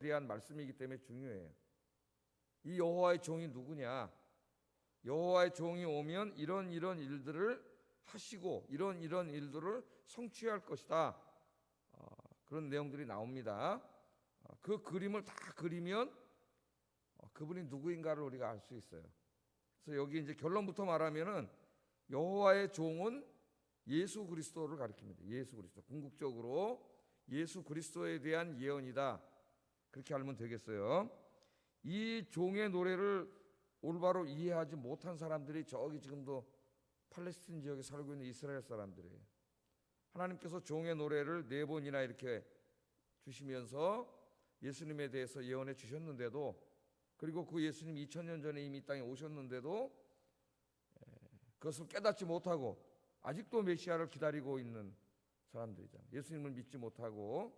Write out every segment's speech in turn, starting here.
대한 말씀이기 때문에 중요해요. 이 여호와의 종이 누구냐? 여호와의 종이 오면 이런 일들을 하시고 이런 일들을 성취할 것이다. 그런 내용들이 나옵니다. 그 그림을 다 그리면 그분이 누구인가를 우리가 알 수 있어요. 그래서 여기 이제 결론부터 말하면은 여호와의 종은 예수 그리스도를 가리킵니다. 예수 그리스도. 궁극적으로 예수 그리스도에 대한 예언이다. 그렇게 알면 되겠어요. 이 종의 노래를 올바로 이해하지 못한 사람들이 저기 지금도 팔레스틴 지역에 살고 있는 이스라엘 사람들이에요. 하나님께서 종의 노래를 4번이나 이렇게 주시면서 예수님에 대해서 예언해 주셨는데도, 그리고 그 예수님 2000년 전에 이미 이 땅에 오셨는데도 그것을 깨닫지 못하고 아직도 메시아를 기다리고 있는 사람들이잖아요. 예수님을 믿지 못하고.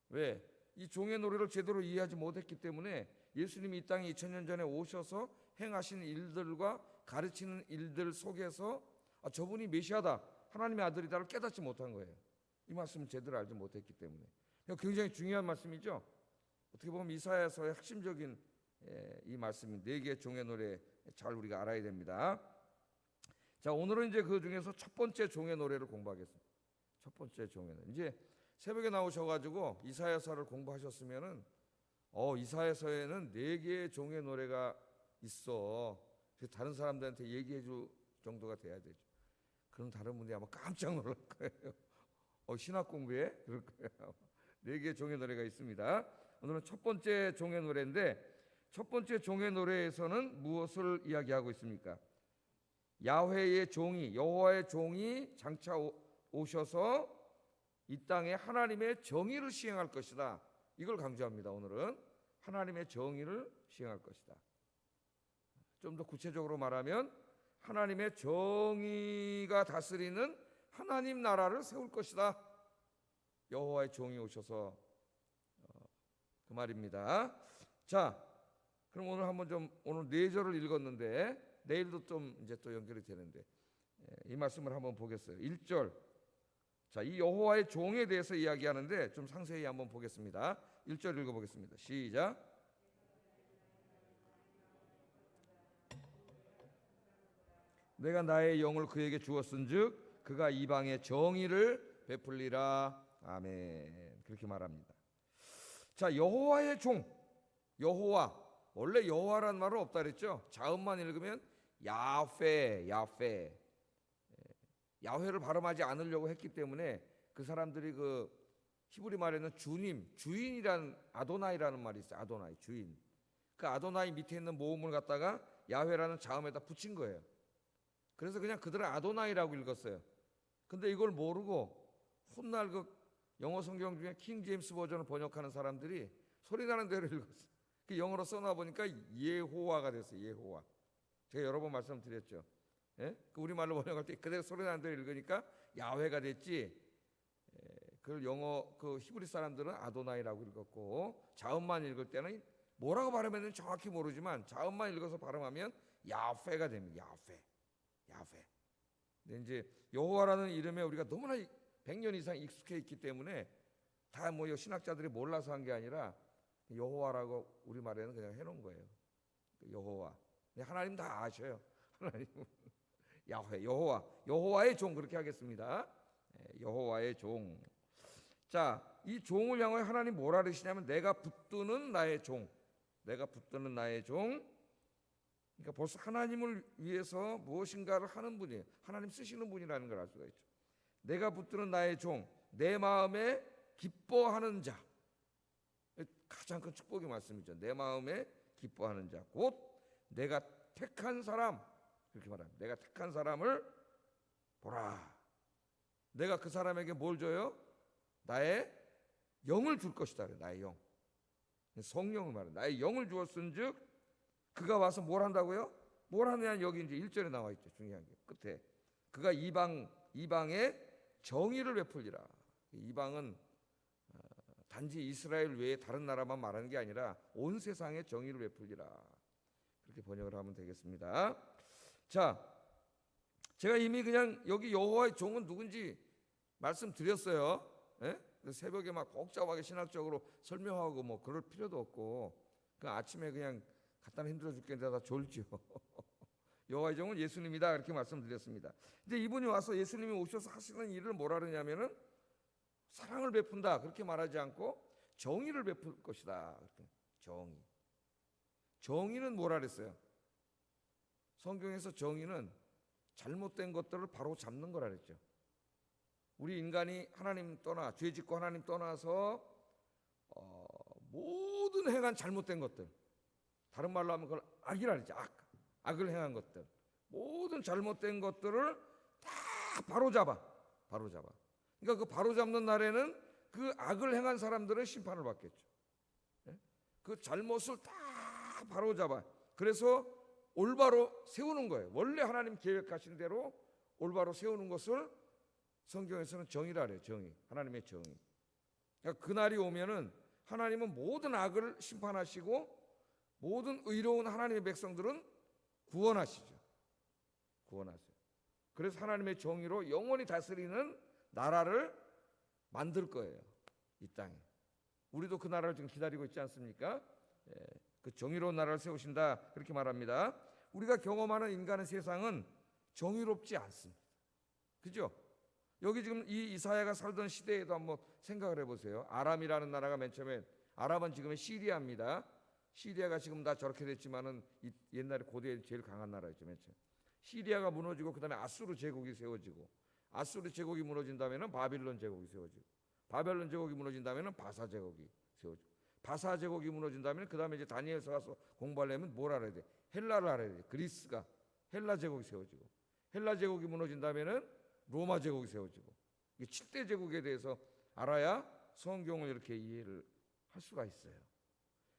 왜? 이 종의 노래를 제대로 이해하지 못했기 때문에 예수님이 이 땅에 2000년 전에 오셔서 행하신 일들과 가르치는 일들 속에서 저분이 메시아다, 하나님의 아들이다를 깨닫지 못한 거예요. 이 말씀을 제대로 알지 못했기 때문에. 굉장히 중요한 말씀이죠. 어떻게 보면 이사야서의 핵심적인 이 말씀, 4개의 종의 노래 잘 우리가 알아야 됩니다. 자, 오늘은 이제 그 중에서 첫 번째 종의 노래를 공부하겠습니다. 첫 번째 종의 노래. 이제 새벽에 나오셔가지고 이사야서를 공부하셨으면은 이사야서에는 4개의 종의 노래가 있어. 다른 사람들한테 얘기해 줄 정도가 돼야 되죠. 그럼 다른 분들이 아마 깜짝 놀랄 거예요. 신학 공부에 그럴 거예요. 4개의 종의 노래가 있습니다. 오늘은 첫 번째 종의 노래인데, 첫 번째 종의 노래에서는 무엇을 이야기하고 있습니까? 야훼의 종이, 여호와의 종이 장차 오셔서 이 땅에 하나님의 정의를 시행할 것이다. 이걸 강조합니다. 오늘은 하나님의 정의를 시행할 것이다. 좀 더 구체적으로 말하면 하나님의 정의가 다스리는 하나님 나라를 세울 것이다. 여호와의 종이 오셔서 그 말입니다. 자, 그럼 오늘 한번 오늘 4절을 읽었는데 내일도 좀 이제 또 연결이 되는데 이 말씀을 한번 보겠어요. 1절. 자, 이 여호와의 종에 대해서 이야기하는데 좀 상세히 한번 보겠습니다. 1절 읽어보겠습니다. 시작. 내가 나의 영을 그에게 주었은즉 그가 이방의 정의를 베풀리라. 아멘. 그렇게 말합니다. 자, 여호와의 종, 여호와. 원래 여호와라는 말은 없다 그랬죠. 자음만 읽으면 야훼. 야훼를 발음하지 않으려고 했기 때문에 그 사람들이 그 히브리 말에는 주님, 주인이란 아도나이라는 말이 있어요. 아도나이, 주인. 그 아도나이 밑에 있는 모음을 갖다가 야훼라는 자음에다 붙인 거예요. 그래서 그냥 그들은 아도나이라고 읽었어요. 근데 이걸 모르고 훗날 그 영어 성경 중에 킹 제임스 버전을 번역하는 사람들이 소리나는 대로 읽었어요. 그 영어로 써놔 보니까 예호와가 됐어요. 예호와. 제가 여러 번 말씀드렸죠. 예? 그 우리말로 번역할 때 그대로 소리나는 대로 읽으니까 야훼가 됐지. 그걸 영어 그 히브리 사람들은 아도나이라고 읽었고, 자음만 읽을 때는 뭐라고 발음했는지 정확히 모르지만 자음만 읽어서 발음하면 야훼가 됩니다. 야훼. 근데 이제 여호와라는 이름에 우리가 너무나 100년 이상 익숙해 있기 때문에 다 뭐 신학자들이 몰라서 한 게 아니라 여호와라고 우리말에는 그냥 해놓은 거예요. 여호와. 근데 하나님 다 아셔요. 하나님 야훼, 여호와의 종, 그렇게 하겠습니다. 여호와의 종. 자, 이 종을 향하여 하나님 뭐라 그러시냐면 내가 붙드는 나의 종. 그러니까 벌써 하나님을 위해서 무엇인가를 하는 분이에요. 하나님 쓰시는 분이라는 걸 알 수가 있죠. 내가 붙드는 나의 종, 내 마음에 기뻐하는 자. 가장 큰 축복의 말씀이죠. 내 마음에 기뻐하는 자, 곧 내가 택한 사람. 그렇게 말합니다. 내가 택한 사람을 보라. 내가 그 사람에게 뭘 줘요? 나의 영을 줄 것이다. 나의 영. 성령을 말해요. 나의 영을 주었은즉 그가 와서 뭘 한다고요? 뭘 하느냐, 여기 이제 1절에 나와 있죠. 중요한 게 끝에 그가 이방의 정의를 베풀리라. 이방은 단지 이스라엘 외에 다른 나라만 말하는 게 아니라 온 세상에 정의를 베풀리라. 그렇게 번역을 하면 되겠습니다. 자, 제가 이미 그냥 여기 여호와의 종은 누군지 말씀드렸어요. 예? 새벽에 막 복잡하게 신학적으로 설명하고 뭐 그럴 필요도 없고 그 아침에 그냥 갖다 힘들어 죽겠는데 다 졸지요. 여호와의 종은 예수님이다 이렇게 말씀드렸습니다. 근데 이분이 와서 예수님이 오셔서 하시는 일을 뭐라 그러냐면은 사랑을 베푼다 그렇게 말하지 않고 정의를 베풀 것이다. 정의. 정의는 뭐라 그랬어요? 성경에서 정의는 잘못된 것들을 바로 잡는 거라 그랬죠. 우리 인간이 하나님 떠나 죄 짓고 하나님 떠나서 모든 행한 잘못된 것들, 다른 말로 하면 그걸 악이라 그랬죠. 악을 행한 것들, 모든 잘못된 것들을 다 바로잡아. 그러니까 그 바로잡는 날에는 그 악을 행한 사람들은 심판을 받겠죠. 그 잘못을 다 바로잡아. 그래서 올바로 세우는 거예요. 원래 하나님 계획하신 대로 올바로 세우는 것을 성경에서는 정의라 그래요. 정의. 하나님의 정의. 그러니까 그날이 오면은 하나님은 모든 악을 심판하시고 모든 의로운 하나님의 백성들은 구원하시죠. 구원하세요. 그래서 하나님의 정의로 영원히 다스리는 나라를 만들 거예요. 이 땅에. 우리도 그 나라를 지금 기다리고 있지 않습니까? 그 정의로운 나라를 세우신다 그렇게 말합니다. 우리가 경험하는 인간의 세상은 정의롭지 않습니다. 그죠? 여기 지금 이 이사야가 살던 시대에도 한번 생각을 해보세요. 아람이라는 나라가 맨 처음에 아람은 지금의 시리아입니다. 시리아가 지금 다 저렇게 됐지만은 옛날에 고대에 제일 강한 나라였죠. 맨 처음. 시리아가 무너지고 그다음에 아수르 제국이 세워지고 아수르 제국이 무너진 다음에는 바빌론 제국이 세워지고 바벨론 제국이 무너진 다음에는 바사 제국이 세워지고 바사 제국이 무너진 다음에는 그다음에 이제 다니엘서 가서 공부하려면 뭘 알아야 돼? 헬라를 알아야 돼. 그리스가 헬라 제국이 세워지고 헬라 제국이 무너진 다음에는 로마 제국이 세워지고 이 7대 제국에 대해서 알아야 성경을 이렇게 이해를 할 수가 있어요.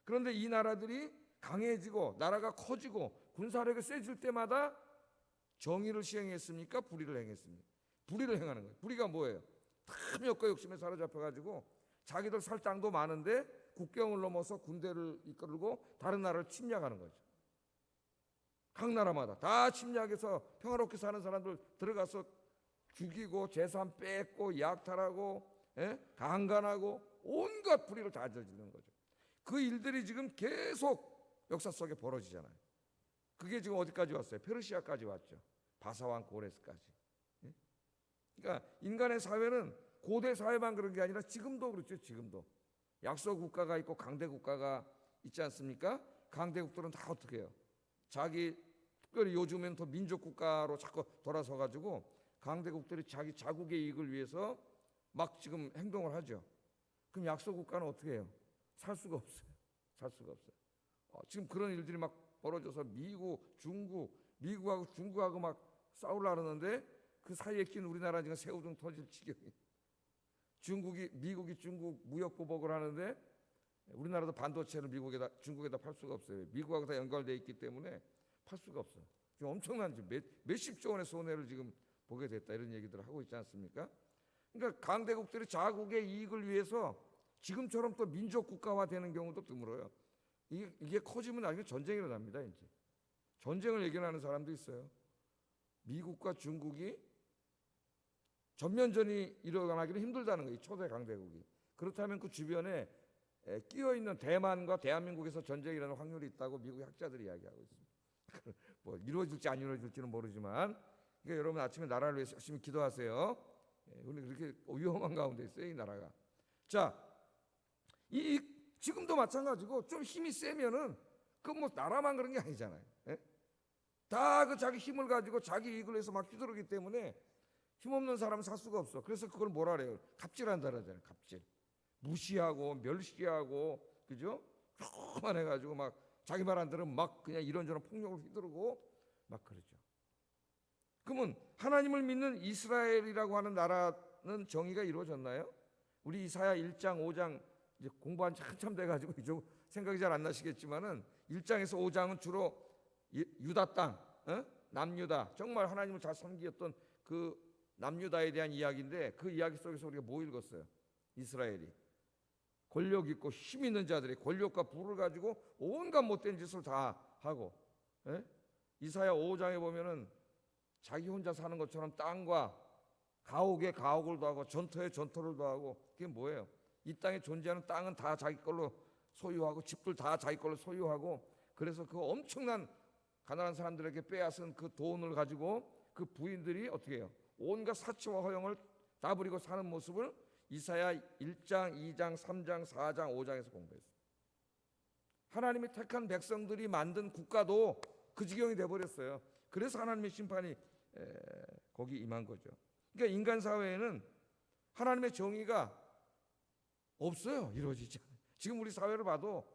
그런데 이 나라들이 강해지고 나라가 커지고 군사력이 세질 때마다 정의를 시행했습니까? 불의를 행했습니까? 불의를 행하는 거예요. 불의가 뭐예요? 탐욕과 욕심에 사로잡혀가지고 자기들 살 땅도 많은데 국경을 넘어서 군대를 이끌고 다른 나라를 침략하는 거죠. 각 나라마다 다 침략해서 평화롭게 사는 사람들 들어가서 죽이고 재산 뺏고 약탈하고 강간하고 온갖 불의를 다 저지르는 거죠. 그 일들이 지금 계속 역사 속에 벌어지잖아요. 그게 지금 어디까지 왔어요? 페르시아까지 왔죠. 바사왕 고레스까지. 그러니까 인간의 사회는 고대 사회만 그런 게 아니라 지금도 그렇죠. 지금도 약소 국가가 있고 강대 국가가 있지 않습니까? 강대국들은 다 어떻게 해요? 자기 특별히 요즘엔 더 민족 국가로 자꾸 돌아서 가지고 강대국들이 자기 자국의 이익을 위해서 막 지금 행동을 하죠. 그럼 약소 국가는 어떻게 해요? 살 수가 없어요. 살 수가 없어요. 지금 그런 일들이 막 벌어져서 미국하고 중국하고 막 싸우려고 하는데 그 사이에 낀 우리나라 지금 새우등 터질 지경이. 미국이 중국 무역 보복을 하는데 우리나라도 반도체를 중국에다 팔 수가 없어요. 미국하고 다 연결되어 있기 때문에 팔 수가 없어요. 지금 엄청난 몇십조 원의 손해를 지금 보게 됐다 이런 얘기들을 하고 있지 않습니까? 그러니까 강대국들이 자국의 이익을 위해서 지금처럼 또 민족 국가화 되는 경우도 드물어요. 이게 커지면 나중에 전쟁이 일어납니다. 이제 전쟁을 예견하는 사람도 있어요. 미국과 중국이 전면전이 일어나기는 힘들다는 거예요. 초대 강대국이. 그렇다면 그 주변에 끼어 있는 대만과 대한민국에서 전쟁이 일어날 확률이 있다고 미국 학자들이 이야기하고 있습니다. 뭐 이루어질지 안 이루어질지는 모르지만, 그러니까 여러분 아침에 나라를 위해서 열심히 기도하세요. 우리 그렇게 위험한 가운데 있어요, 이 나라가. 자, 지금도 마찬가지고 좀 힘이 세면은 그 뭐 나라만 그런 게 아니잖아요. 다 그 자기 힘을 가지고 자기 이익을 위해서 막 휘두르기 때문에 힘없는 사람은 살 수가 없어. 그래서 그걸 뭐라 그래요? 갑질한다 그러잖아요. 갑질. 무시하고 멸시하고, 그죠? 조금만 해가지고 막 자기 말 안 들으면 막 그냥 이런저런 폭력을 휘두르고 막 그러죠. 그러면 하나님을 믿는 이스라엘이라고 하는 나라는 정의가 이루어졌나요? 우리 이사야 1장 5장 이제 공부한 지 한참 돼가지고 이제 생각이 잘 안 나시겠지만은 1장에서 5장은 주로 유다 땅, 남유다, 정말 하나님을 잘 섬기었던 그 남유다에 대한 이야기인데, 그 이야기 속에서 우리가 뭐 읽었어요? 이스라엘이 권력 있고 힘 있는 자들이 권력과 부를 가지고 온갖 못된 짓을 다 하고, 이사야 5장에 보면은 자기 혼자 사는 것처럼 땅과 가옥에 가옥을 더하고 전터에 전터를 더하고 그게 뭐예요? 이 땅에 존재하는 땅은 다 자기 걸로 소유하고 집들 다 자기 걸로 소유하고, 그래서 그 엄청난 가난한 사람들에게 빼앗은 그 돈을 가지고 그 부인들이 어떻게 해요? 온갖 사치와 허영을 다 부리고 사는 모습을 이사야 1장, 2장, 3장, 4장, 5장에서 공부했어요. 하나님이 택한 백성들이 만든 국가도 그 지경이 돼버렸어요. 그래서 하나님의 심판이 거기 임한 거죠. 그러니까 인간 사회에는 하나님의 정의가 없어요. 이루어지지 않아요. 지금 우리 사회를 봐도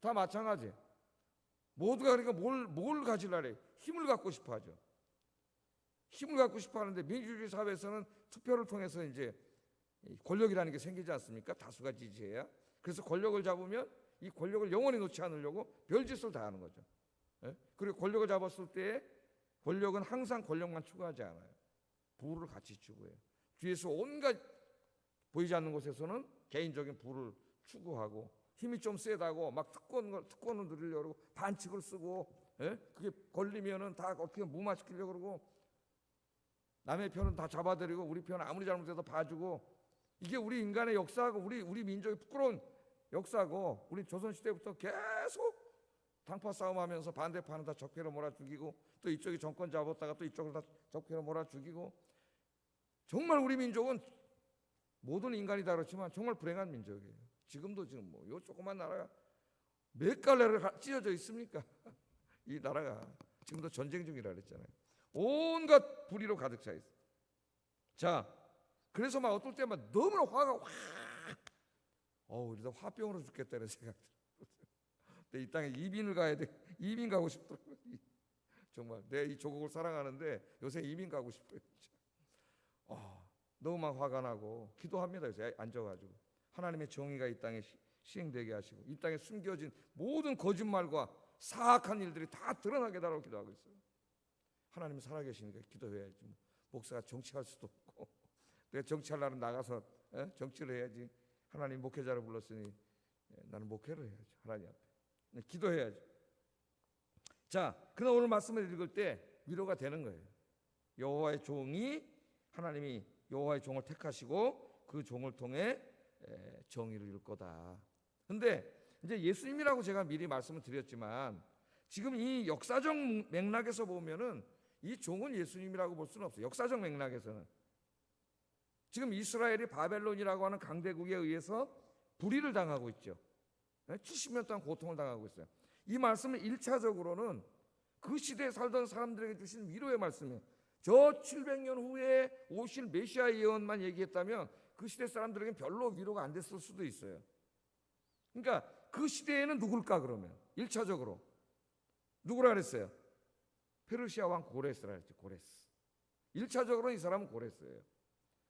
다 마찬가지. 모두가 그러니까 뭘 가지려래? 힘을 갖고 싶어 하죠. 힘을 갖고 싶어 하는데, 민주주의 사회에서는 투표를 통해서 이제 권력이라는 게 생기지 않습니까? 다수가 지지해야. 그래서 권력을 잡으면 이 권력을 영원히 놓지 않으려고 별짓을 다 하는 거죠. 그리고 권력을 잡았을 때 권력은 항상 권력만 추구하지 않아요. 부를 같이 추구해요. 뒤에서 온갖 보이지 않는 곳에서는 개인적인 부를 추구하고, 힘이 좀 세다고 막 특권을 누리려고 그러고 반칙을 쓰고, 그게 걸리면은 다 어떻게 무마시키려고 그러고, 남의 편은 다 잡아들이고 우리 편은 아무리 잘못해도 봐주고, 이게 우리 인간의 역사하고 우리 민족의 부끄러운 역사고, 우리 조선시대부터 계속 당파 싸움하면서 반대파는 다 적폐로 몰아 죽이고, 또 이쪽이 정권 잡았다가 또 이쪽을 다 적폐로 몰아 죽이고, 정말 우리 민족은 모든 인간이 다 그렇지만 정말 불행한 민족이에요. 지금도 지금 뭐 요 조그만 나라가 몇 갈래를 찢어져 있습니까? 이 나라가 지금도 전쟁 중이라 그랬잖아요. 온갖 불의로 가득 차 있어요. 자, 그래서 막 어떨 때만 너무나 화가 이러다 화병으로 죽겠다는 생각 들어요. 근데 이 땅에 이민을 가야 돼. 이민 가고 싶더라고요. 정말 내 이 조국을 사랑하는데 요새 이민 가고 싶어요. 너무 막 화가 나고 기도합니다. 요새 앉아가지고 하나님의 정의가 이 땅에 시행되게 하시고, 이 땅에 숨겨진 모든 거짓말과 사악한 일들이 다 드러나게 달라고 기도하고 있어요. 하나님 살아계시니까 기도해야지. 목사가 정치할 수도 없고, 내가 정치하려면 나가서 정치를 해야지. 하나님 목회자를 불렀으니 나는 목회를 해야죠. 하나님 앞에 기도해야죠. 자, 그러나 오늘 말씀을 읽을 때 위로가 되는 거예요. 여호와의 종이, 하나님이 여호와의 종을 택하시고 그 종을 통해 정의를 이룰 거다. 근데 이제 예수님이라고 제가 미리 말씀을 드렸지만, 지금 이 역사적 맥락에서 보면은 이 종은 예수님이라고 볼 수는 없어요. 역사적 맥락에서는 지금 이스라엘이 바벨론이라고 하는 강대국에 의해서 불의를 당하고 있죠. 70년 동안 고통을 당하고 있어요. 이 말씀은 1차적으로는 그 시대에 살던 사람들에게 주신 위로의 말씀이에요. 저 700년 후에 오실 메시아 예언만 얘기했다면 그 시대 사람들에게는 별로 위로가 안 됐을 수도 있어요. 그러니까 그 시대에는 누굴까? 그러면 1차적으로 누구라 그랬어요? 페르시아 왕 고레스라 그랬죠. 고레스. 1차적으로 이 사람은 고레스예요.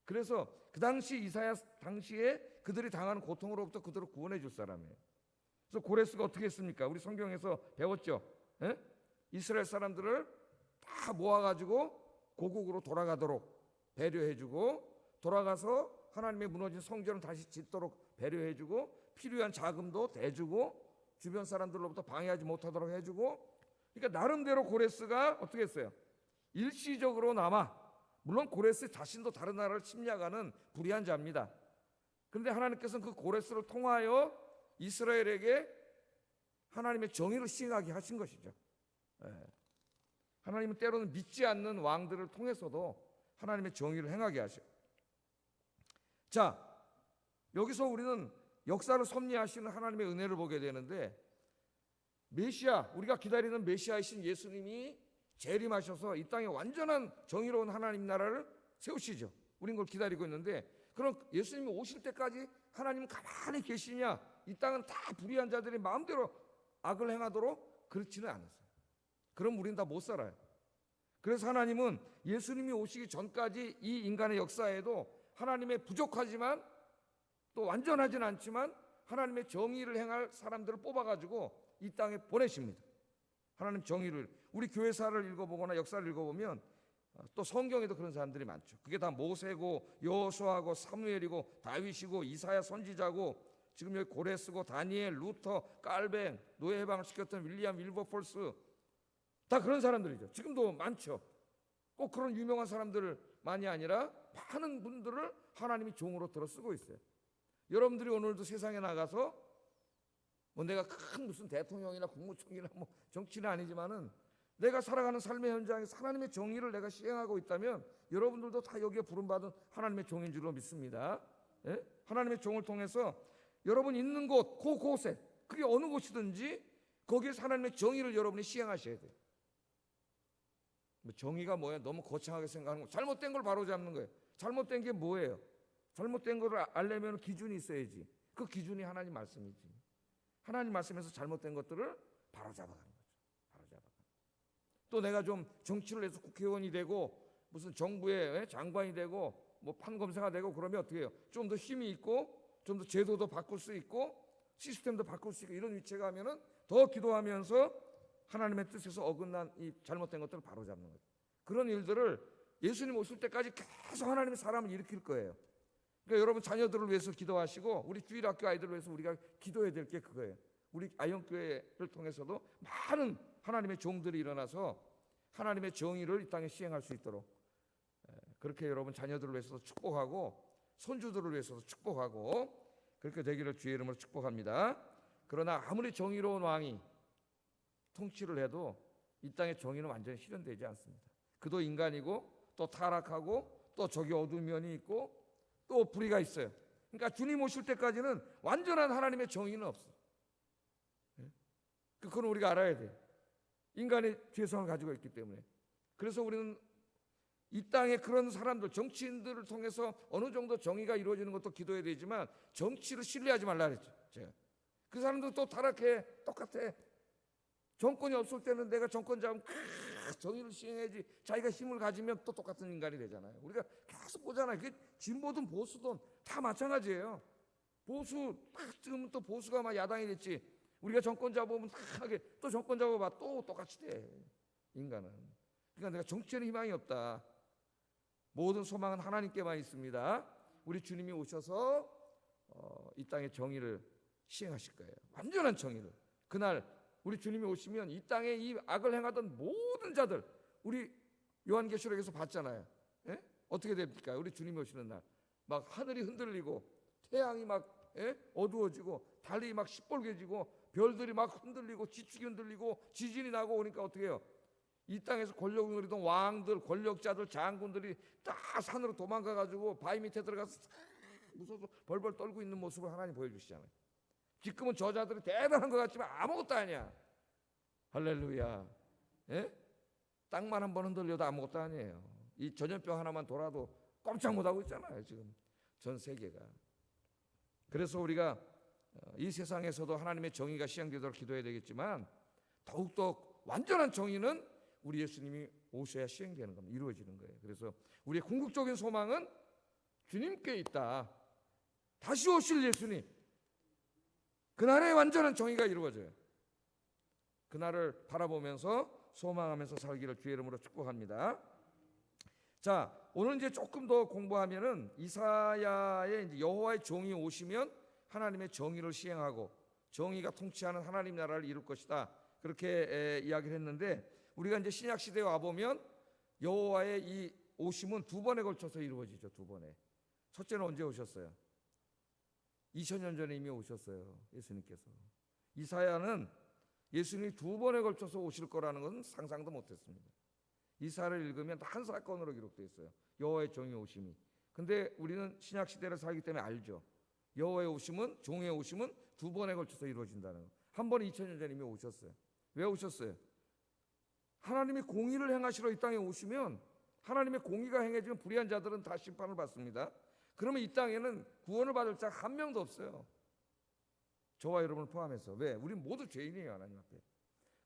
그래서 그 당시 이사야 당시에 그들이 당하는 고통으로부터 그들을 구원해 줄 사람이에요. 그래서 고레스가 어떻게 했습니까? 우리 성경에서 배웠죠. 이스라엘 사람들을 다 모아가지고 고국으로 돌아가도록 배려해주고, 돌아가서 하나님의 무너진 성전을 다시 짓도록 배려해주고, 필요한 자금도 대주고, 주변 사람들로부터 방해하지 못하도록 해주고. 그러니까 나름대로 고레스가 어떻게 했어요? 일시적으로나마, 물론 고레스 자신도 다른 나라를 침략하는 불의한 자입니다. 그런데 하나님께서는 그 고레스를 통하여 이스라엘에게 하나님의 정의를 시행하게 하신 것이죠. 하나님은 때로는 믿지 않는 왕들을 통해서도 하나님의 정의를 행하게 하셔요. 자, 여기서 우리는 역사를 섭리하시는 하나님의 은혜를 보게 되는데, 메시아, 우리가 기다리는 메시아이신 예수님이 재림하셔서 이 땅에 완전한 정의로운 하나님 나라를 세우시죠. 우린 그걸 기다리고 있는데, 그럼 예수님이 오실 때까지 하나님은 가만히 계시냐? 이 땅은 다 불의한 자들이 마음대로 악을 행하도록? 그렇지는 않았어요. 그럼 우린 다 못 살아요. 그래서 하나님은 예수님이 오시기 전까지 이 인간의 역사에도 하나님의 부족하지만 또 완전하진 않지만 하나님의 정의를 행할 사람들을 뽑아가지고 이 땅에 보내십니다. 하나님 정의를, 우리 교회사를 읽어보거나 역사를 읽어보면 또 성경에도 그런 사람들이 많죠. 그게 다 모세고 여호수아고 사무엘이고 다윗이고 이사야 선지자고, 지금 여기 고레스고 다니엘, 루터, 깔뱅, 노예 해방을 시켰던 윌리엄 윌버폴스, 다 그런 사람들이죠. 지금도 많죠. 꼭 그런 유명한 사람들만이 아니라 많은 분들을 하나님이 종으로 들어 쓰고 있어요. 여러분들이 오늘도 세상에 나가서 뭐 내가 큰 무슨 대통령이나 국무총리나 뭐 정치는 아니지만은 내가 살아가는 삶의 현장에서 하나님의 정의를 내가 시행하고 있다면 여러분들도 다 여기에 부름받은 하나님의 종인 줄로 믿습니다. 예? 하나님의 종을 통해서 여러분 있는 곳, 그곳에, 그게 어느 곳이든지 거기에서 하나님의 정의를 여러분이 시행하셔야 돼요. 정의가 뭐야? 너무 거창하게 생각하는 거. 잘못된 걸 바로잡는 거예요. 잘못된 게 뭐예요? 잘못된 걸 알려면 기준이 있어야지. 그 기준이 하나님 말씀이지. 하나님 말씀에서 잘못된 것들을 바로잡아가는 거죠. 바로잡아가는. 또 내가 좀 정치를 해서 국회의원이 되고 무슨 정부의 장관이 되고 뭐 판검사가 되고 그러면 어떻게 해요? 좀 더 힘이 있고 좀 더 제도도 바꿀 수 있고 시스템도 바꿀 수 있고 이런 위치에 가면은 더 기도하면서 하나님의 뜻에서 어긋난 이 잘못된 것들을 바로잡는 거죠. 그런 일들을 예수님 오실 때까지 계속 하나님의 사람을 일으킬 거예요. 그러니까 여러분 자녀들을 위해서 기도하시고 우리 주일학교 아이들을 위해서 우리가 기도해야 될 게 그거예요. 우리 아영교회를 통해서도 많은 하나님의 종들이 일어나서 하나님의 정의를 이 땅에 시행할 수 있도록 그렇게 여러분 자녀들을 위해서도 축복하고 손주들을 위해서도 축복하고 그렇게 되기를 주의 이름으로 축복합니다. 그러나 아무리 정의로운 왕이 통치를 해도 이 땅의 정의는 완전히 실현되지 않습니다. 그도 인간이고 또 타락하고 또 저기 어두운 면이 있고 또 불의가 있어요. 그러니까 주님 오실 때까지는 완전한 하나님의 정의는 없어요. 그건 우리가 알아야 돼요. 인간의 죄성을 가지고 있기 때문에. 그래서 우리는 이 땅에 그런 사람들, 정치인들을 통해서 어느 정도 정의가 이루어지는 것도 기도해야 되지만 정치를 신뢰하지 말라 그랬죠. 제가. 그 사람도 또 타락해. 똑같아. 정권이 없을 때는 내가 정권 잡으면 정의를 시행해야지. 자기가 힘을 가지면 또 똑같은 인간이 되잖아요. 우리가 계속 보잖아요. 그게 진보든 보수든 다 마찬가지예요. 보수 딱 지금 또 보수가 막 야당이 됐지. 우리가 정권 잡으면 하게 또 정권 잡아봐 또 똑같이 돼. 인간은. 그러니까 내가 정치에는 희망이 없다. 모든 소망은 하나님께만 있습니다. 우리 주님이 오셔서 이 땅의 정의를 시행하실 거예요. 완전한 정의를. 그날 우리 주님이 오시면 이 땅에 이 악을 행하던 모든 자들 우리 요한계시록에서 봤잖아요. 예? 어떻게 됩니까? 우리 주님이 오시는 날 막 하늘이 흔들리고 태양이 막 어두워지고 달이 막 시뻘개지고 별들이 막 흔들리고 지축이 흔들리고 지진이 나고 오니까 어떻게 해요? 이 땅에서 권력을 누리던 왕들, 권력자들, 장군들이 다 산으로 도망가가지고 바위 밑에 들어가서 무서워서 벌벌 떨고 있는 모습을 하나님 보여주시잖아요. 지금은 저자들이 대단한 것 같지만 아무것도 아니야. 할렐루야. 예? 땅만 한번 흔들려도 아무것도 아니에요. 이 전염병 하나만 돌아도 꼼짝 못하고 있잖아요. 지금 전 세계가. 그래서 우리가 이 세상에서도 하나님의 정의가 시행되도록 기도해야 되겠지만 더욱더 완전한 정의는 우리 예수님이 오셔야 시행되는 겁니다. 이루어지는 거예요. 그래서 우리의 궁극적인 소망은 주님께 있다. 다시 오실 예수님. 그날의 완전한 정의가 이루어져요. 그날을 바라보면서 소망하면서 살기를 주의 이름으로 축복합니다. 자, 오늘 이제 조금 더 공부하면은 이사야의 이제 여호와의 종이 오시면 하나님의 정의를 시행하고 정의가 통치하는 하나님 나라를 이룰 것이다. 그렇게 이야기를 했는데 우리가 이제 신약 시대에 와 보면 여호와의 이 오심은 두 번에 걸쳐서 이루어지죠. 두 번에. 첫째는 언제 오셨어요? 2000년 전에 이미 오셨어요. 예수님께서. 이사야는 예수님이 두 번에 걸쳐서 오실 거라는 것은 상상도 못했습니다. 이사야를 읽으면 한 사건으로 기록되어 있어요. 여호와의 종이 오심이. 근데 우리는 신약 시대를 살기 때문에 알죠. 여호와의 오심은 종의 오심은 두 번에 걸쳐서 이루어진다는 거. 한 번은 2000년 전에 이미 오셨어요. 왜 오셨어요? 하나님이 공의를 행하시러 이 땅에 오시면 하나님의 공의가 행해지면 불의한 자들은 다 심판을 받습니다. 그러면 이 땅에는 구원을 받을 자 한 명도 없어요. 저와 여러분을 포함해서. 왜? 우리는 모두 죄인이에요. 하나님 앞에.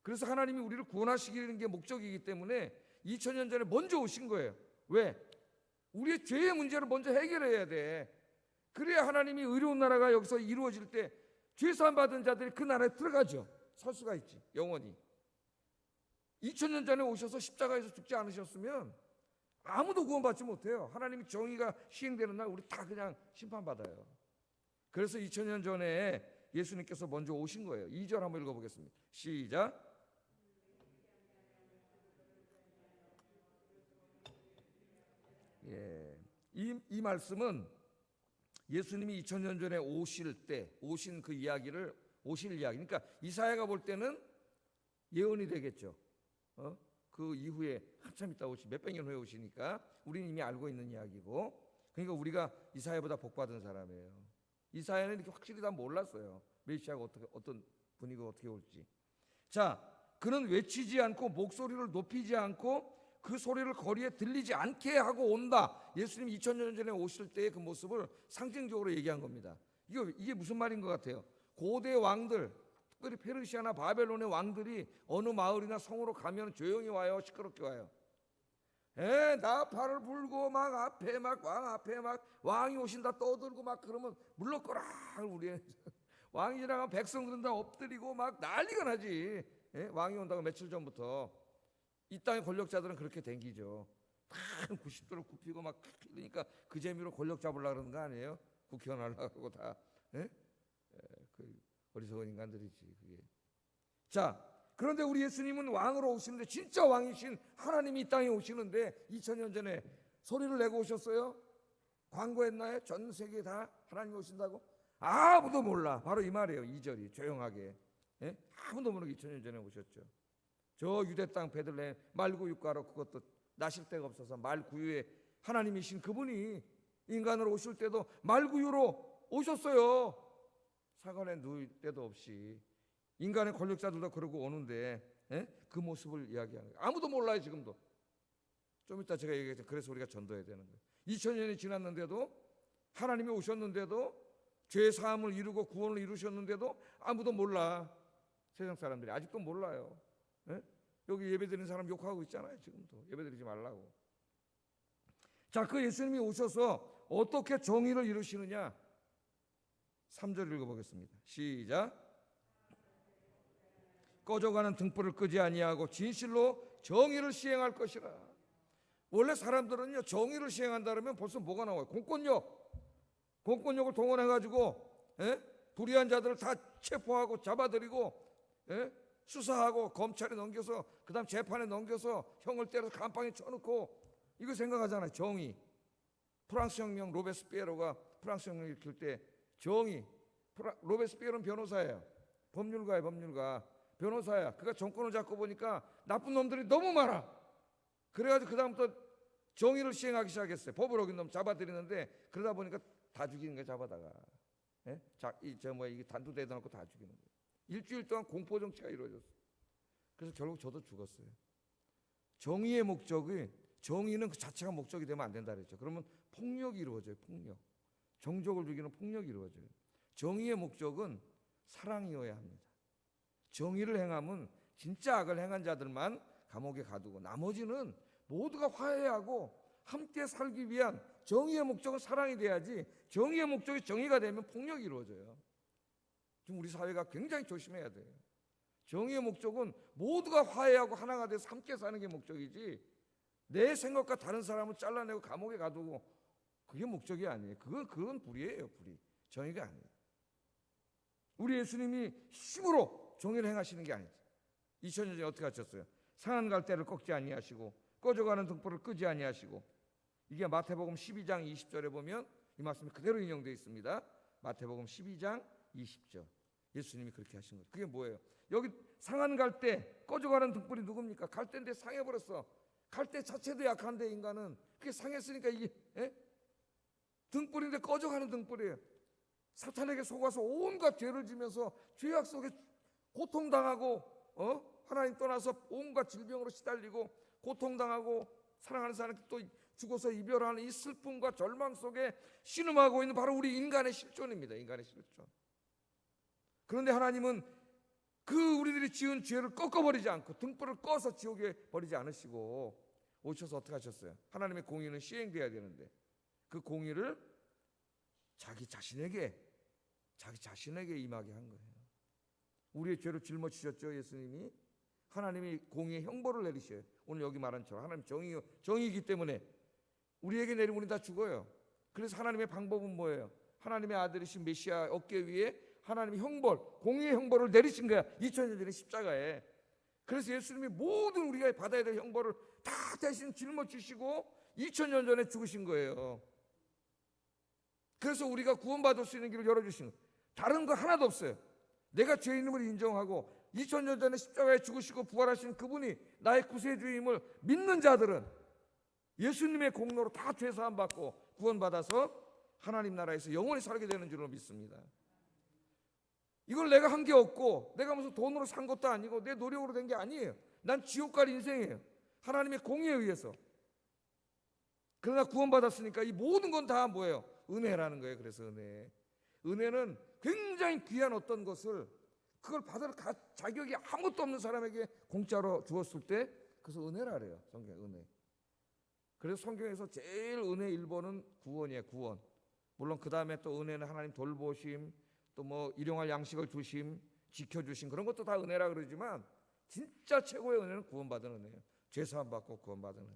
그래서 하나님이 우리를 구원하시기는 게 목적이기 때문에 2000년 전에 먼저 오신 거예요. 왜? 우리의 죄의 문제를 먼저 해결해야 돼. 그래야 하나님이 의로운 나라가 여기서 이루어질 때 죄사함 받은 자들이 그 나라에 들어가죠. 살 수가 있지. 영원히. 2000년 전에 오셔서 십자가에서 죽지 않으셨으면 아무도 구원받지 못해요. 하나님이 정의가 시행되는 날 우리 다 그냥 심판받아요. 그래서 2000년 전에 예수님께서 먼저 오신 거예요. 2절 한번 읽어보겠습니다. 시작. 예, 이 말씀은 예수님이 2000년 전에 오신 그 이야기를, 오실 이야기, 그러니까 이사야가 볼 때는 예언이 되겠죠. 그 이후에 한참 있다 몇백 년 후에 오시니까 우리는 이미 알고 있는 이야기고, 그러니까 우리가 이사야보다 복받은 사람이에요. 이사야는 이렇게 확실히 다 몰랐어요. 메시아가 어떤 분이고 어떻게 올지. 자, 그는 외치지 않고 목소리를 높이지 않고 그 소리를 거리에 들리지 않게 하고 온다. 예수님 2000년 전에 오실 때의 그 모습을 상징적으로 얘기한 겁니다. 이게 무슨 말인 것 같아요? 고대 왕들, 특별히 페르시아나 바벨론의 왕들이 어느 마을이나 성으로 가면 조용히 와요? 시끄럽게 와요? 나팔을 불고 막 앞에 막 왕 앞에 막 왕이 오신다 떠들고 막 그러면 물러거라. 우리 왕이 지나가면 백성들은 다 엎드리고 막 난리가 나지. 왕이 온다고 며칠 전부터. 이 땅의 권력자들은 그렇게 댕기죠. 다 90도를 굽히고 막 그러니까 그 재미로 권력 잡으려고 그러는 거 아니에요? 국회의원 하려고 다. 그 어리석은 인간들이지 그게. 자, 그런데 우리 예수님은 왕으로 오시는데, 진짜 왕이신 하나님이 이 땅에 오시는데 2000년 전에 소리를 내고 오셨어요? 광고했나요? 전 세계에 다 하나님이 오신다고? 아무도 몰라. 바로 이 말이에요. 2절이 조용하게. 아무도 모르게 2000년 전에 오셨죠. 저 유대 땅 베들레헴 말구유가로, 그것도 나실 데가 없어서 말구유에 하나님이신 그분이 인간으로 오실 때도 말구유로 오셨어요. 사관에 누울 때도 없이. 인간의 권력자들도 그러고 오는데 그 모습을 이야기하는 거예요. 아무도 몰라요. 지금도. 좀 이따 제가 얘기했죠. 그래서 우리가 전도해야 되는 거예요. 2000년이 지났는데도, 하나님이 오셨는데도, 죄 사함을 이루고 구원을 이루셨는데도 아무도 몰라. 세상 사람들이 아직도 몰라요. 여기 예배드리는 사람 욕하고 있잖아요. 지금도 예배드리지 말라고. 자, 그 예수님이 오셔서 어떻게 정의를 이루시느냐, 3절 읽어보겠습니다. 시작. 꺼져가는 등불을 끄지 아니하고 진실로 정의를 시행할 것이라. 원래 사람들은요, 정의를 시행한다 그러면 벌써 뭐가 나와요? 공권력을 동원해가지고 불의한 자들을 다 체포하고 잡아들이고 수사하고 검찰에 넘겨서 그 다음 재판에 넘겨서 형을 때려서 감방에 쳐놓고, 이거 생각하잖아요. 정의. 프랑스 혁명 로베스피에로가 프랑스 혁명 일으킬 때 정의. 로베스피에로는 변호사예요. 법률가예요. 법률가. 변호사야. 그가 정권을 잡고 보니까 나쁜 놈들이 너무 많아. 그래가지고 그 다음부터 정의를 시행하기 시작했어요. 법을 어긴 놈 잡아들이는데, 그러다 보니까 다 죽이는 거야, 잡아다가. 이게 단두대도 놓고 다 죽이는 거예요. 일주일 동안 공포 정치가 이루어졌어요. 그래서 결국 저도 죽었어요. 정의의 목적이, 정의는 그 자체가 목적이 되면 안 된다 그랬죠. 그러면 폭력이 이루어져요. 폭력. 정적을 죽이는 폭력이 이루어져요. 정의의 목적은 사랑이어야 합니다. 정의를 행하면 진짜 악을 행한 자들만 감옥에 가두고 나머지는 모두가 화해하고 함께 살기 위한, 정의의 목적은 사랑이 돼야지, 정의의 목적이 정의가 되면 폭력이 이루어져요. 지금 우리 사회가 굉장히 조심해야 돼요. 정의의 목적은 모두가 화해하고 하나가 돼서 함께 사는 게 목적이지, 내 생각과 다른 사람을 잘라내고 감옥에 가두고, 그게 목적이 아니에요. 그건 불의예요. 불의. 정의가 아니에요. 우리 예수님이 힘으로 정의를 행하시는 게 아니지. 2000년 전에 어떻게 하셨어요? 상한 갈대를 꺾지 아니하시고 꺼져가는 등불을 끄지 아니하시고. 이게 마태복음 12장 20절에 보면 이 말씀이 그대로 인용되어 있습니다. 마태복음 12장 20절. 예수님이 그렇게 하신 거죠. 그게 뭐예요? 여기 상한 갈대, 꺼져가는 등불이 누굽니까? 갈대인데 상해버렸어. 갈대 자체도 약한데 인간은 그게 상했으니까 이게 등불인데 꺼져가는 등불이에요. 사탄에게 속아서 온갖 죄를 지면서 죄악 속에 고통당하고 하나님 떠나서 온갖 질병으로 시달리고 고통당하고 사랑하는 사람이 또 죽어서 이별하는 이 슬픔과 절망 속에 신음하고 있는 바로 우리 인간의 실존입니다. 인간의 실존. 그런데 하나님은 그 우리들이 지은 죄를 꺾어버리지 않고 등불을 꺼서 지옥에 버리지 않으시고 오셔서 어떻게 하셨어요? 하나님의 공의는 시행돼야 되는데 그 공의를 자기 자신에게 임하게 한 거예요. 우리의 죄를 짊어지셨죠. 예수님이. 하나님이 공의의 형벌을 내리셔요. 오늘 여기 말한 처럼 하나님 정의이기 때문에 우리에게 내리면 우리 다 죽어요. 그래서 하나님의 방법은 뭐예요? 하나님의 아들이신 메시아 어깨 위에 하나님의 형벌, 공의의 형벌을 내리신 거야. 2000년 전에 십자가에. 그래서 예수님이 모든 우리가 받아야 될 형벌을 다 대신 짊어지시고 2000년 전에 죽으신 거예요. 그래서 우리가 구원받을 수 있는 길을 열어주시는 거예요. 다른 거 하나도 없어요. 내가 죄인임을 인정하고 2000년 전에 십자가에 죽으시고 부활하신 그분이 나의 구세주임을 믿는 자들은 예수님의 공로로 다 죄사함 받고 구원받아서 하나님 나라에서 영원히 살게 되는 줄로 믿습니다. 이걸 내가 한 게 없고 내가 무슨 돈으로 산 것도 아니고 내 노력으로 된 게 아니에요. 난 지옥 갈 인생이에요. 하나님의 공의에 의해서. 그러나 구원받았으니까 이 모든 건 다 뭐예요? 은혜라는 거예요. 그래서 은혜는 굉장히 귀한 어떤 것을 그걸 받을 자격이 아무것도 없는 사람에게 공짜로 주었을 때 그래서 은혜라 그래요. 성경 은혜. 그래서 성경에서 제일 은혜 1번은 구원이에요. 구원. 물론 그 다음에 또 은혜는 하나님 돌보심, 또 뭐 일용할 양식을 주심, 지켜주심, 그런 것도 다 은혜라 그러지만 진짜 최고의 은혜는 구원받은 은혜예요. 죄사함 받고 구원받은 은혜.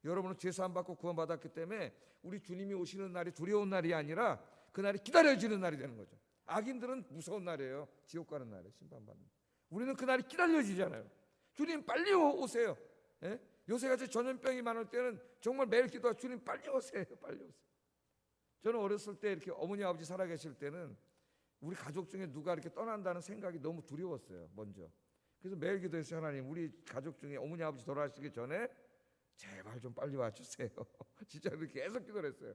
여러분은 죄사함 받고 구원받았기 때문에 우리 주님이 오시는 날이 두려운 날이 아니라 그 날이 기다려지는 날이 되는 거죠. 악인들은 무서운 날이에요. 지옥 가는 날이에요. 심판받는. 우리는 그 날이 기다려지잖아요. 주님 빨리 오세요. 예? 요새같이 전염병이 많을 때는 정말 매일 기도하고 주님 빨리 오세요. 빨리 오세요. 저는 어렸을 때 이렇게 어머니 아버지 살아계실 때는 우리 가족 중에 누가 이렇게 떠난다는 생각이 너무 두려웠어요. 먼저. 그래서 매일 기도했어요. 하나님 우리 가족 중에 어머니 아버지 돌아가시기 전에 제발 좀 빨리 와주세요. 진짜 그렇게 계속 기도를 했어요.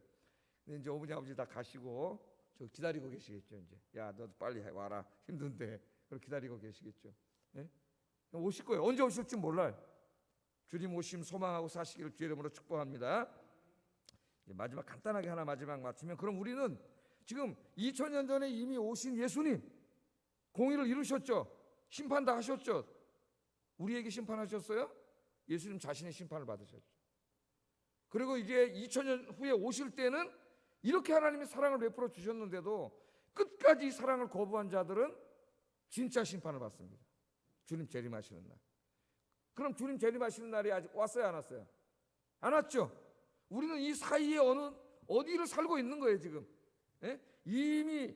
근데 이제 어머니 아버지 다 가시고 저 기다리고 계시겠죠. 이제 야 너도 빨리 와라 힘든데 그렇게 기다리고 계시겠죠. 예? 오실 거예요. 언제 오실지 몰라요. 주님 오심 소망하고 사시기를 주의 이름으로 축복합니다. 마지막 간단하게 하나 마지막 맞추면 그럼 우리는 지금 2000년 전에 이미 오신 예수님 공의를 이루셨죠. 심판 다 하셨죠. 우리에게 심판하셨어요? 예수님 자신의 심판을 받으셨죠. 그리고 이제 2000년 후에 오실 때는 이렇게 하나님의 사랑을 베풀어 주셨는데도 끝까지 이 사랑을 거부한 자들은 진짜 심판을 받습니다. 주님 재림하시는 날. 그럼 주님 재림하시는 날이 아직 왔어요, 안 왔어요? 안 왔죠. 우리는 이 사이에 어디를 살고 있는 거예요 지금. 예? 이미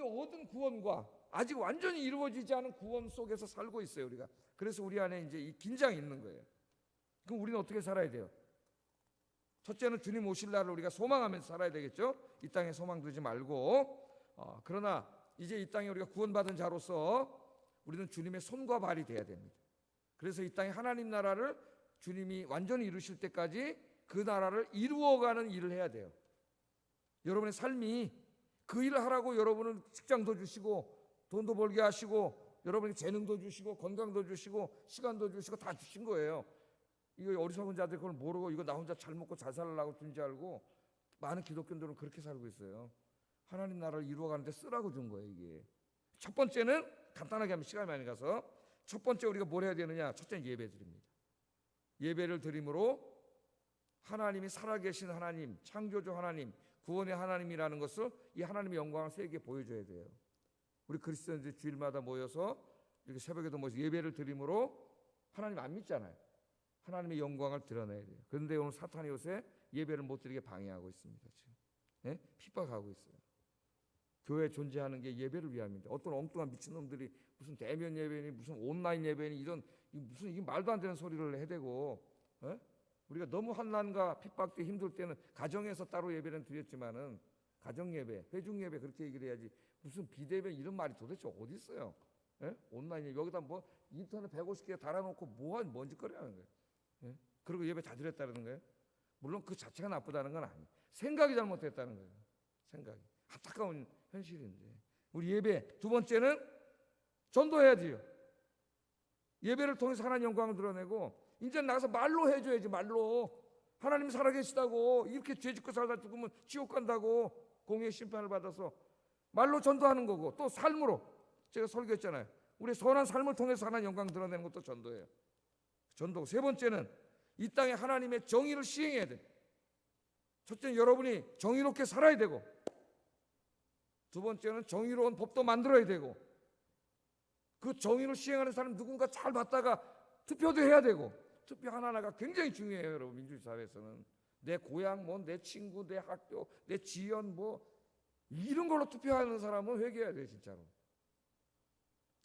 얻은 구원과 아직 완전히 이루어지지 않은 구원 속에서 살고 있어요 우리가. 그래서 우리 안에 이제 이 긴장이 있는 거예요. 그럼 우리는 어떻게 살아야 돼요? 첫째는 주님 오실 날을 우리가 소망하면서 살아야 되겠죠. 이 땅에 소망 두지 말고. 그러나 이제 이 땅에 우리가 구원받은 자로서 우리는 주님의 손과 발이 돼야 됩니다. 그래서 이 땅에 하나님 나라를 주님이 완전히 이루실 때까지 그 나라를 이루어가는 일을 해야 돼요. 여러분의 삶이 그 일을 하라고 여러분은 직장도 주시고 돈도 벌게 하시고 여러분에게 재능도 주시고 건강도 주시고 시간도 주시고 다 주신 거예요. 이거 어리석은 자들 그걸 모르고 이거 나 혼자 잘 먹고 잘 살려고 준 줄 알고 많은 기독교인들은 그렇게 살고 있어요. 하나님 나라를 이루어가는데 쓰라고 준 거예요 이게. 첫 번째는 간단하게 하면 시간이 많이 가서 첫 번째 우리가 뭘 해야 되느냐. 첫째는 예배 드립니다. 예배를 드림으로 하나님이 살아계신 하나님, 창조주 하나님, 구원의 하나님이라는 것을 이 하나님의 영광을 세계에 보여줘야 돼요. 우리 그리스도인들이 주일마다 모여서 이렇게 새벽에도 모여서 예배를 드림으로 하나님 안 믿잖아요. 하나님의 영광을 드러내야 돼요. 그런데 오늘 사탄이 요새 예배를 못 드리게 방해하고 있습니다. 지금. 네? 핍박하고 있어요. 교회 존재하는 게 예배를 위함인데 어떤 엉뚱한 미친놈들이 무슨 대면 예배니 무슨 온라인 예배니 이런 무슨 이게 말도 안 되는 소리를 해대고 우리가 너무 환난과 핍박 때 힘들 때는 가정에서 따로 예배는 드렸지만은 가정 예배, 회중 예배 그렇게 얘기를 해야지 무슨 비대면 이런 말이 도대체 어디 있어요? 온라인 예배 여기다 뭐 인터넷 150개 달아놓고 뭐한 뭔짓거리 하는 거예요? 그리고 예배 다 드렸다는 거예요? 물론 그 자체가 나쁘다는 건 아니에요. 생각이 잘못됐다는 거예요. 생각이 안타까운 현실인데 우리 예배 두 번째는 전도해야 돼요. 예배를 통해서 하나님 영광을 드러내고 이제 나가서 말로 해줘야지. 말로 하나님 살아계시다고 이렇게 죄짓고 살다 죽으면 지옥 간다고 공의의 심판을 받아서 말로 전도하는 거고 또 삶으로 제가 설교했잖아요. 우리 선한 삶을 통해서 하나님 영광 드러내는 것도 전도예요. 전도. 세 번째는 이 땅에 하나님의 정의를 시행해야 돼. 첫째는 여러분이 정의롭게 살아야 되고 두 번째는 정의로운 법도 만들어야 되고 그 정의를 시행하는 사람 누군가 잘 봤다가 투표도 해야 되고 투표 하나하나가 굉장히 중요해요. 여러분 민주주의 사회에서는 내 고향 뭐 내 친구 내 학교 내 지연 뭐 이런 걸로 투표하는 사람은 회개해야 돼요. 진짜로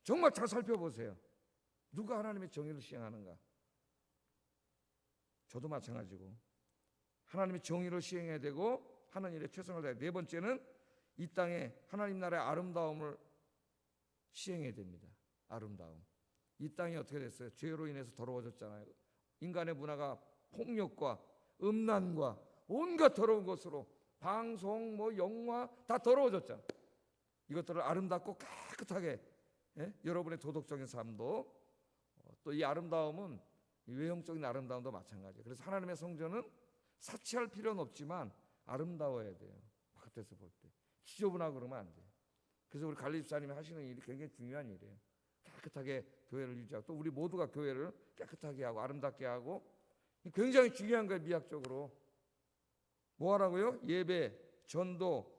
정말 잘 살펴보세요. 누가 하나님의 정의를 시행하는가. 저도 마찬가지고 하나님의 정의를 시행해야 되고 하는 일에 최선을 다해. 네 번째는 이 땅에 하나님 나라의 아름다움을 시행해야 됩니다. 아름다움. 이 땅이 어떻게 됐어요? 죄로 인해서 더러워졌잖아요. 인간의 문화가 폭력과 음란과 온갖 더러운 것으로 방송, 영화 다 더러워졌잖아. 이것들을 아름답고 깨끗하게, 여러분의 도덕적인 삶도 또 이 아름다움은 이 외형적인 아름다움도 마찬가지예요. 그래서 하나님의 성전은 사치할 필요는 없지만 아름다워야 돼요. 바깥에서 볼 때 지저분하고 그러면 안 돼요. 그래서 우리 관리 집사님이 하시는 일이 굉장히 중요한 일이에요. 깨끗하게 교회를 유지하고 또 우리 모두가 교회를 깨끗하게 하고 아름답게 하고 굉장히 중요한 거예요. 미학적으로 뭐 하라고요? 예배, 전도,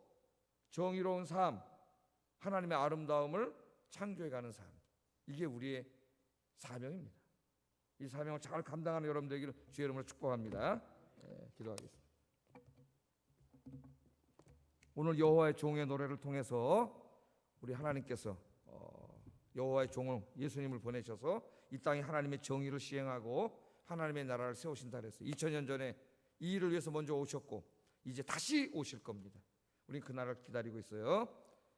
정의로운 삶, 하나님의 아름다움을 창조해가는 삶. 이게 우리의 사명입니다. 이 사명을 잘 감당하는 여러분 되기를 주의 이름으로 축복합니다. 기도하겠습니다. 오늘 여호와의 종의 노래를 통해서 우리 하나님께서 여호와의 종을 예수님을 보내셔서 이 땅에 하나님의 정의를 시행하고 하나님의 나라를 세우신다 그랬어요. 2000년 전에 이 일을 위해서 먼저 오셨고 이제 다시 오실 겁니다. 우리는 그 날을 기다리고 있어요.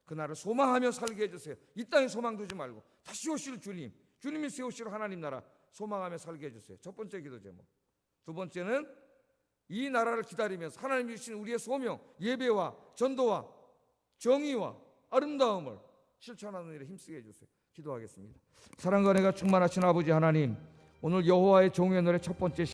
그 날을 소망하며 살게 해주세요. 이 땅에 소망 두지 말고 다시 오실 주님, 주님이 세우실 하나님 나라 소망하며 살게 해주세요. 첫 번째 기도 제목. 두 번째는 이 나라를 기다리면서 하나님이 주신 우리의 소명, 예배와 전도와 정의와 아름다움을 실천하는 일에 힘쓰게 해주세요. 기도하겠습니다. 사랑과 은혜가 충만하신 아버지 하나님, 오늘 여호와의 종의 노래 첫 번째